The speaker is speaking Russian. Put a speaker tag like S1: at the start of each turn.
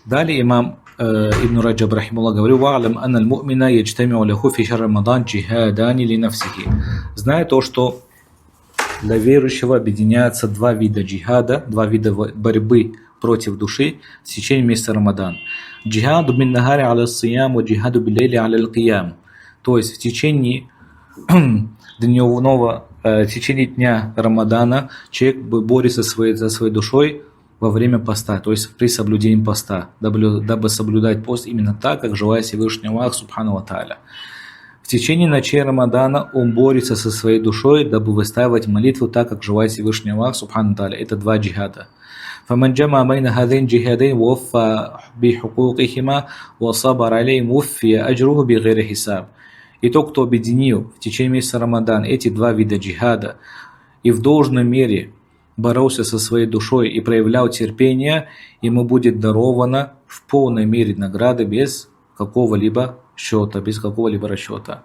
S1: Далее имам Ибн Раджаб рахимуллах говорил: «Ва'лам анна аль-му'мина яджтами'у лаху фи шахр Рамадан джихадани ли нафсихи». Знай то, что для верующего объединяются два вида джихада, два вида борьбы против души в течение месяца Рамадан. Джихаду бин нахари аля сиям ва джихаду билейли аля аль-киям. То есть в течение в течение дня Рамадана человек борется со своей душой во время поста, то есть при соблюдении поста, дабы соблюдать пост именно так, как желает Всевышний Аллах Субхану ва Тааля. В течение ночей Рамадана он борется со своей душой, дабы выстаивать молитву так, как желает Всевышний Аллах Субхану ва Тааля. Это два джихада. فمن جمع بين هذين الجهادين ووفى بحقوقهما وصبر عليهم وفي أجره بغير حساب. И тот, кто объединил в течение месяца Рамадан эти два вида джихада и в должной мере боролся со своей душой и проявлял терпение, ему будет даровано в полной мере награды без какого-либо счета, без какого-либо расчета.